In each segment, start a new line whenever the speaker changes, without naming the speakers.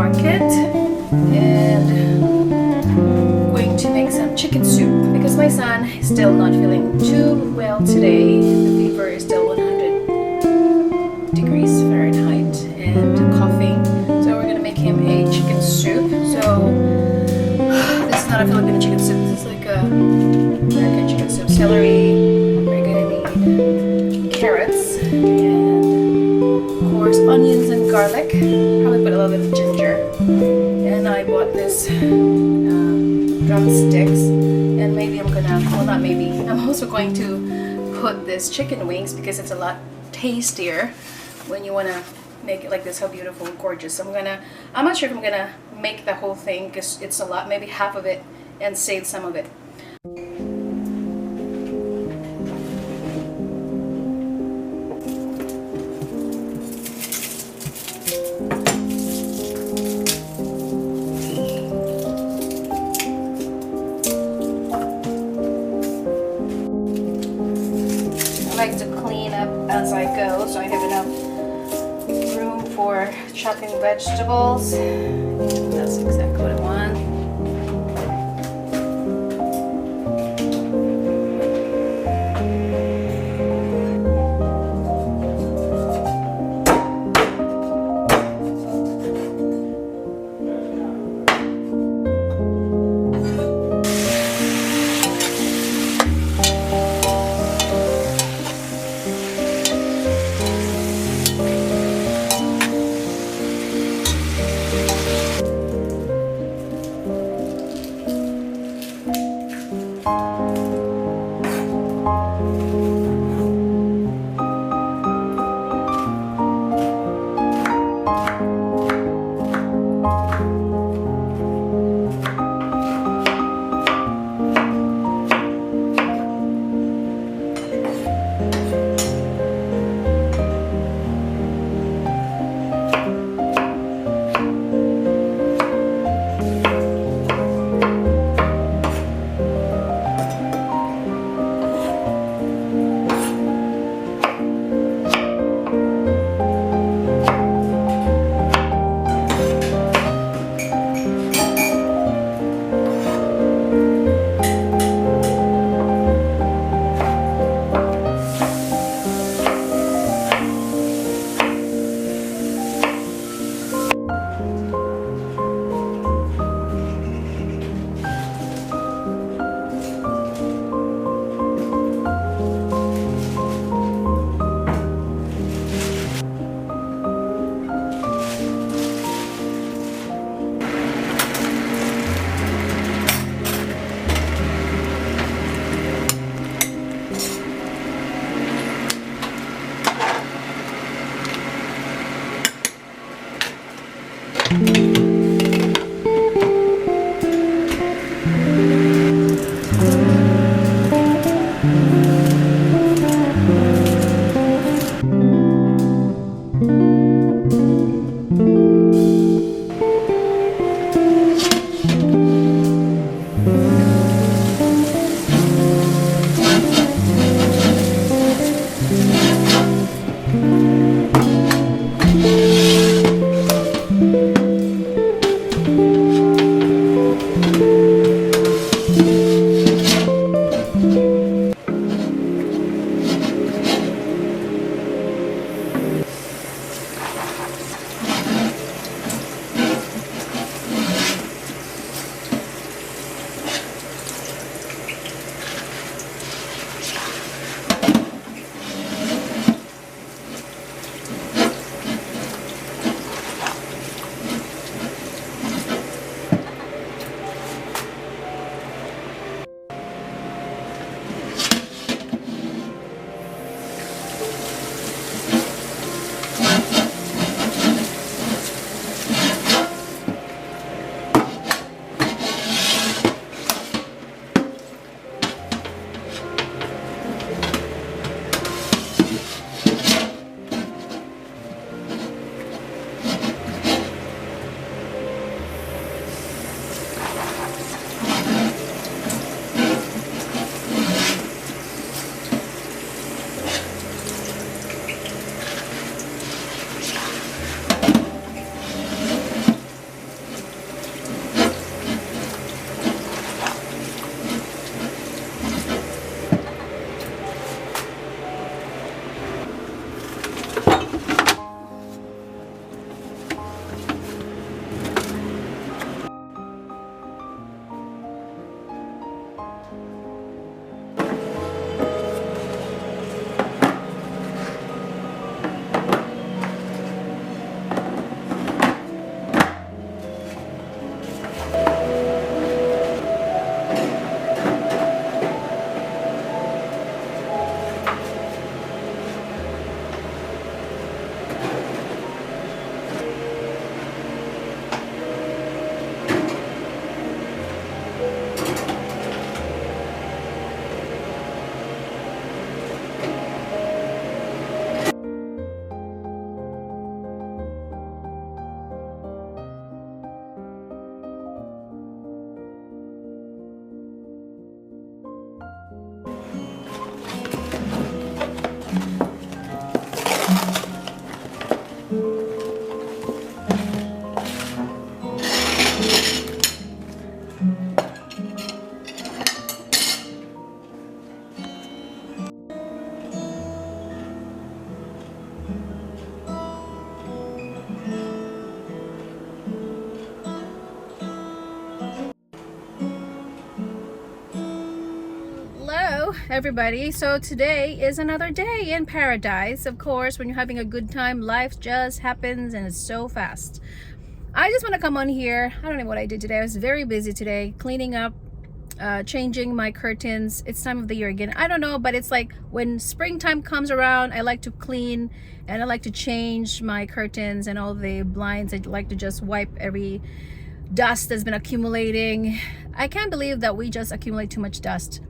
market and going to make some chicken soup because my son is still not feeling too well today. The fever is still 100 degrees Fahrenheit and coughing. So we're gonna make him a chicken soup. So this is not a Filipino chicken soup. This is like a American chicken soup. Celery. We're gonna need carrots and of course onions and garlic. Probably put a little bit of ginger. And I bought this drumsticks, and maybe I'm gonna, well not maybe, I'm also going to put this chicken wings because it's a lot tastier when you want to make it like this. How beautiful and gorgeous. I'm not sure if I'm gonna make the whole thing because it's a lot, maybe half of it and save some of it. I like to clean up as I go, so I have enough room for chopping vegetables. And that's exactly what I want. Hello everybody. So today is another day in paradise. Of course, when you're having a good time, life just happens and it's so fast. I just want to come on here. I don't know what I did today. I was very busy today, cleaning up, changing my curtains. It's time of the year again. I don't know, but it's like when springtime comes around, I like to clean and I like to change my curtains and all the blinds. I like to just wipe every dust that's been accumulating. I can't believe that we just accumulate too much dust.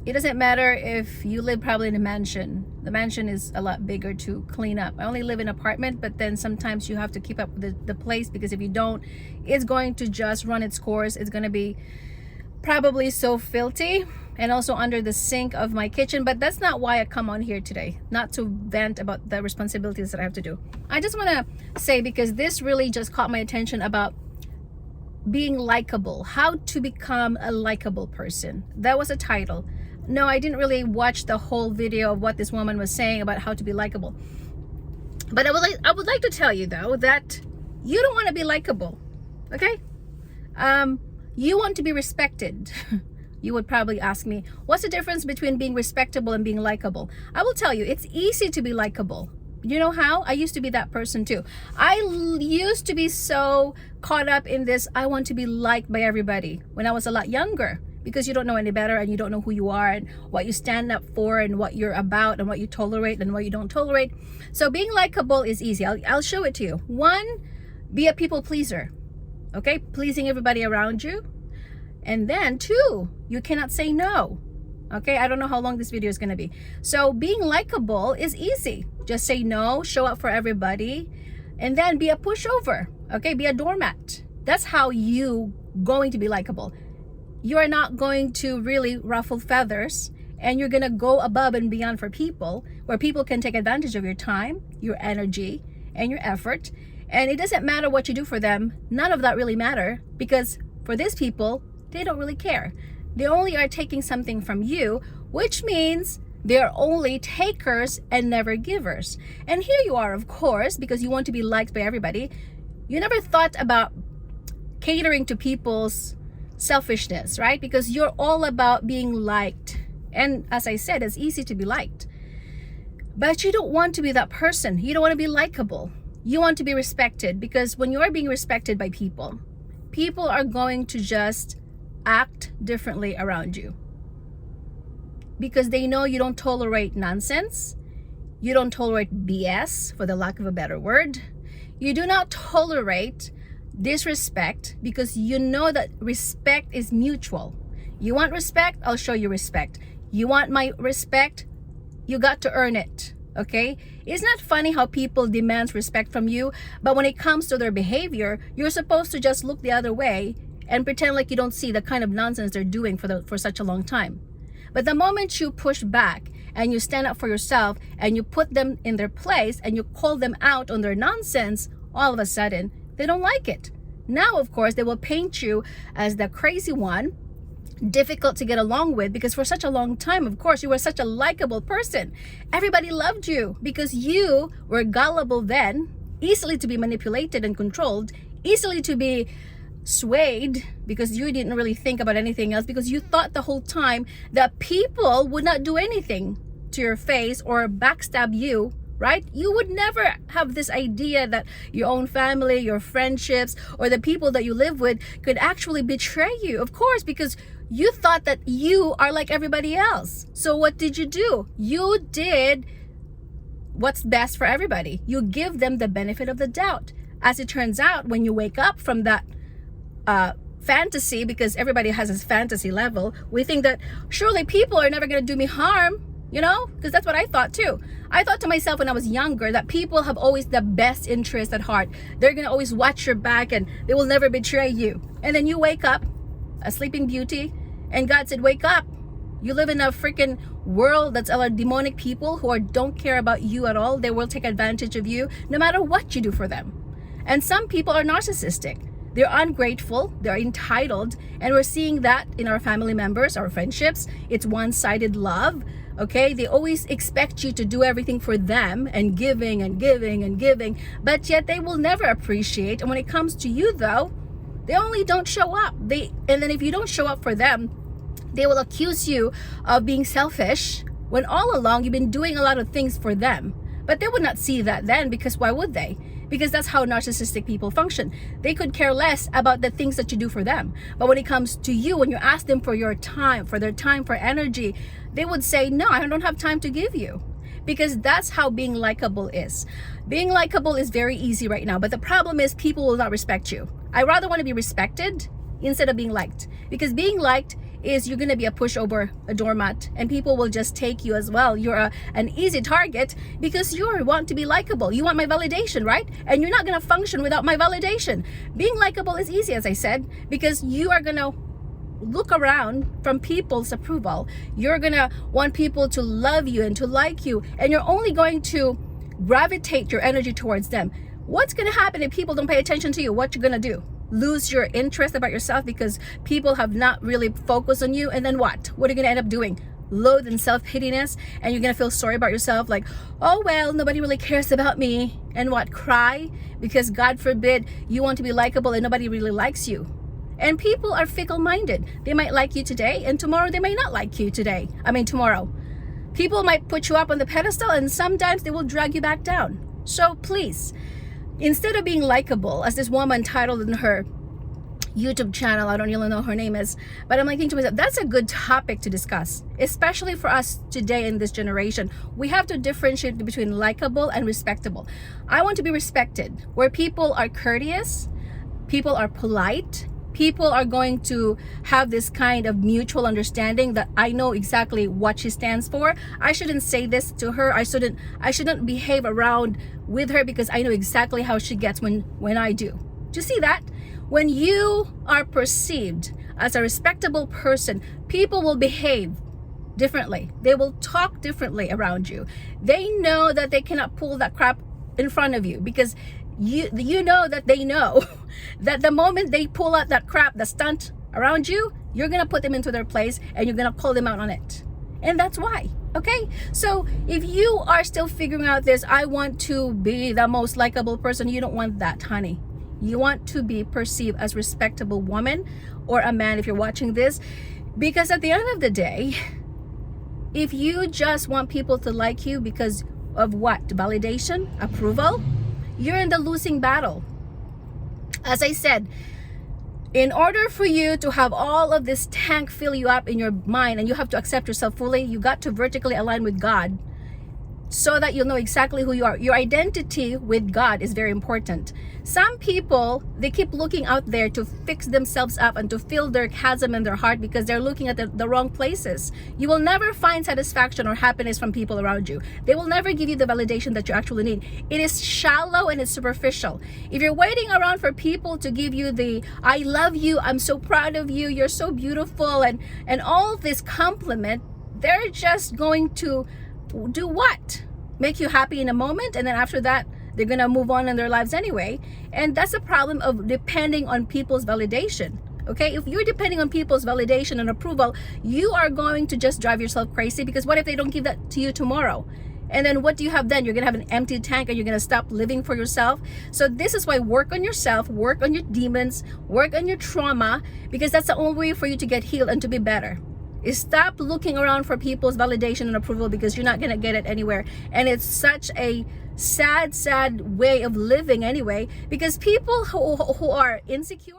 It doesn't matter if you live probably in a mansion. The mansion is a lot bigger to clean up. I only live in an apartment, but then sometimes you have to keep up with the place, because if you don't, it's going to just run its course. It's going to be probably so filthy, and also under the sink of my kitchen. But that's not why I come on here today, not to vent about the responsibilities that I have to do. I just want to say, because this really just caught my attention, about being likable, how to become a likable person. That was a title. No, I didn't really watch the whole video of what this woman was saying about how to be likable. But I would like to tell you though that you don't want to be likable, okay? You want to be respected. You would probably ask me, what's the difference between being respectable and being likable? I will tell you, it's easy to be likable. You know how? I used to be that person too. I used to be so caught up in this, I want to be liked by everybody, when I was a lot younger. Because you don't know any better, and you don't know who you are and what you stand up for and what you're about and what you tolerate and what you don't tolerate. So being likable is easy. I'll show it to you. One, be a people pleaser, okay? Pleasing everybody around you. And then two, you cannot say no, okay? I don't know how long this video is going to be. So being likable is easy. Just say no, show up for everybody, and then be a pushover, okay? Be a doormat. That's how you going to be likable. You are not going to really ruffle feathers, and you're going to go above and beyond for people, where people can take advantage of your time, your energy, and your effort. And it doesn't matter what you do for them. None of that really matter, because for these people, they don't really care. They only are taking something from you, which means they're only takers and never givers. And here you are, of course, because you want to be liked by everybody. You never thought about catering to people's selfishness, right? Because you're all about being liked. And as I said, it's easy to be liked. But you don't want to be that person. You don't want to be likable. You want to be respected, because when you are being respected by people, people are going to just act differently around you. Because they know you don't tolerate nonsense. You don't tolerate BS, for the lack of a better word. You do not tolerate disrespect, because you know that respect is mutual. You want respect, I'll show you respect. You want my respect, you got to earn it, okay? It's not funny how people demand respect from you, but when it comes to their behavior, you're supposed to just look the other way and pretend like you don't see the kind of nonsense they're doing for such a long time. But the moment you push back and you stand up for yourself and you put them in their place and you call them out on their nonsense, all of a sudden they don't like it. Now, of course, they will paint you as the crazy one, difficult to get along with, because for such a long time, of course, you were such a likable person. Everybody loved you because you were gullible then, easily to be manipulated and controlled, easily to be swayed, because you didn't really think about anything else, because you thought the whole time that people would not do anything to your face or backstab you, right? You would never have this idea that your own family, your friendships, or the people that you live with could actually betray you. Of course, because you thought that you are like everybody else. So what did you do? You did what's best for everybody. You give them the benefit of the doubt. As it turns out, when you wake up from that fantasy, because everybody has this fantasy level, we think that surely people are never going to do me harm. You know, because that's what I thought too. I thought to myself when I was younger that people have always the best interest at heart. They're going to always watch your back and they will never betray you. And then you wake up, a sleeping beauty, and God said, wake up. You live in a freaking world that's a lot of demonic people who don't care about you at all. They will take advantage of you no matter what you do for them. And some people are narcissistic. They're ungrateful, they're entitled, and we're seeing that in our family members, our friendships. It's one-sided love. Okay, they always expect you to do everything for them and giving and giving and giving, but yet they will never appreciate. And when it comes to you though, they only don't show up. And then if you don't show up for them, they will accuse you of being selfish when all along you've been doing a lot of things for them. But they would not see that then, because why would they? Because that's how narcissistic people function. They could care less about the things that you do for them. But when it comes to you, when you ask them for your time, for their time, for energy, they would say, no, I don't have time to give you. Because that's how being likable is. Being likable is very easy right now. But the problem is people will not respect you. I rather want to be respected instead of being liked. Because being liked is you're going to be a pushover, a doormat, and people will just take you as well. You're an easy target because you want to be likable. You want my validation, right? And you're not going to function without my validation. Being likable is easy, as I said, because you are going to look around from people's approval. You're going to want people to love you and to like you, and you're only going to gravitate your energy towards them. What's going to happen if people don't pay attention to you? What you're going to do? Lose your interest about yourself because people have not really focused on you. And then what are you going to end up doing? Loathe and self-pityness, and you're going to feel sorry about yourself, like, oh well, nobody really cares about me. And what? Cry because God forbid you want to be likable and nobody really likes you. And people are fickle-minded. They might like you today and tomorrow they may not like you tomorrow. People might put you up on the pedestal and sometimes they will drag you back down. So please, instead of being likable, as this woman titled in her YouTube channel, I don't really know what her name is, but I'm like thinking to myself, that's a good topic to discuss, especially for us today in this generation. We have to differentiate between likable and respectable. I want to be respected, where people are courteous, people are polite, people are going to have this kind of mutual understanding that I know exactly what she stands for. I shouldn't say this to her. I shouldn't behave around with her because I know exactly how she gets when I do. Do you see that? When you are perceived as a respectable person, people will behave differently. They will talk differently around you. They know that they cannot pull that crap in front of you because you know that they know that the moment they pull out that crap, the stunt around you, you're going to put them into their place and you're going to call them out on it. And that's why. Okay, so if you are still figuring out this, I want to be the most likable person, you don't want that, honey. You want to be perceived as a respectable woman or a man if you're watching this, because at the end of the day, if you just want people to like you because of what? Validation, approval, you're in the losing battle. As I said, in order for you to have all of this tank fill you up in your mind and you have to accept yourself fully, you got to vertically align with God so that you'll know exactly who you are. Your identity with God is very important. Some people, they keep looking out there to fix themselves up and to fill their chasm in their heart because they're looking at the wrong places. You will never find satisfaction or happiness from people around you. They will never give you the validation that you actually need. It is shallow and it's superficial. If you're waiting around for people to give you the I love you, I'm so proud of you, you're so beautiful, and all this compliment, they're just going to do what? Make you happy in a moment, and then after that they're gonna move on in their lives anyway. And that's a problem of depending on people's validation. Okay, if you're depending on people's validation and approval, you are going to just drive yourself crazy, because what if they don't give that to you tomorrow? And then what do you have then? You're gonna have an empty tank and you're gonna stop living for yourself. So this is why work on yourself, work on your demons, work on your trauma, because that's the only way for you to get healed and to be better. Is stop looking around for people's validation and approval, because you're not going to get it anywhere. And it's such a sad way of living anyway, because people who are insecure